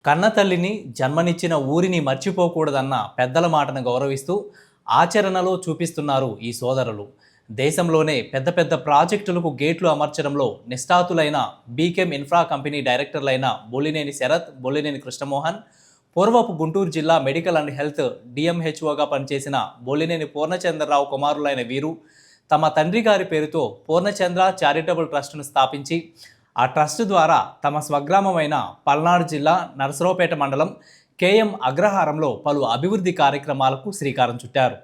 కన్నతల్లిని జన్మనిచ్చిన ఊరిని మర్చిపోకూడదన్న పెద్దల మాటను గౌరవిస్తూ ఆచరణలో చూపిస్తున్నారు ఈ సోదరులు. దేశంలోనే పెద్ద పెద్ద ప్రాజెక్టులకు గేట్లు అమర్చడంలో నిష్ఠాతులైన బీకెమ్ ఇన్ఫ్రా కంపెనీ డైరెక్టర్లైన బొల్లినేని శరత్, బొల్లినేని కృష్ణమోహన్, పూర్వపు గుంటూరు జిల్లా మెడికల్ అండ్ హెల్త్ డిఎంహెచ్ఓగా పనిచేసిన బొల్లినేని పూర్ణచంద్రరావు కుమారులైన వీరు తమ తండ్రి గారి పేరుతో పూర్ణచంద్ర చారిటబుల్ ట్రస్టును స్థాపించి ఆ ట్రస్ట్ ద్వారా తమ స్వగ్రామమైన పల్నాడు జిల్లా నరసరావుపేట మండలం కేఎం అగ్రహారంలో పలు అభివృద్ధి కార్యక్రమాలకు శ్రీకారం చుట్టారు.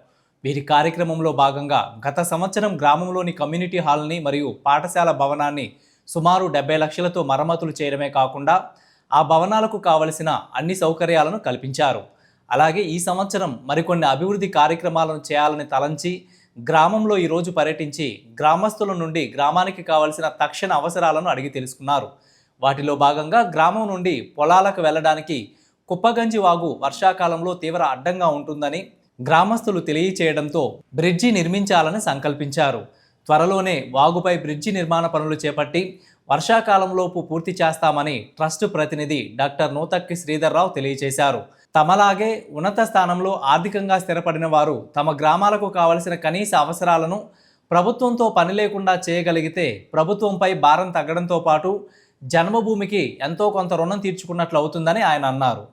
వీరి కార్యక్రమంలో భాగంగా గత సంవత్సరం గ్రామంలోని కమ్యూనిటీ హాల్ని మరియు పాఠశాల భవనాన్ని సుమారు 70 లక్షలతో మరమ్మతులు చేయడమే కాకుండా ఆ భవనాలకు కావలసిన అన్ని సౌకర్యాలను కల్పించారు. అలాగే ఈ సంవత్సరం మరికొన్ని అభివృద్ధి కార్యక్రమాలను చేయాలని తలంచి గ్రామంలో ఈరోజు పర్యటించి గ్రామస్తుల నుండి గ్రామానికి కావలసిన తక్షణ అవసరాలను అడిగి తెలుసుకున్నారు. వాటిలో భాగంగా గ్రామం నుండి పొలాలకు వెళ్ళడానికి కుప్పగంజి వాగు వర్షాకాలంలో తీవ్ర అడ్డంగా ఉంటుందని గ్రామస్తులు తెలియచేయడంతో బ్రిడ్జి నిర్మించాలని సంకల్పించారు. త్వరలోనే వాగుపై బ్రిడ్జి నిర్మాణ పనులు చేపట్టి వర్షాకాలంలోపు పూర్తి చేస్తామని ట్రస్ట్ ప్రతినిధి డాక్టర్ నూతక్కి శ్రీధర్రావు తెలియజేశారు. తమలాగే ఉన్నత స్థానంలో ఆర్థికంగా స్థిరపడిన వారు తమ గ్రామాలకు కావలసిన కనీస అవసరాలను ప్రభుత్వంతో పని లేకుండా చేయగలిగితే ప్రభుత్వంపై భారం తగ్గడంతో పాటు జన్మభూమికి ఎంతో కొంత రుణం తీర్చుకున్నట్లు అవుతుందని ఆయన అన్నారు.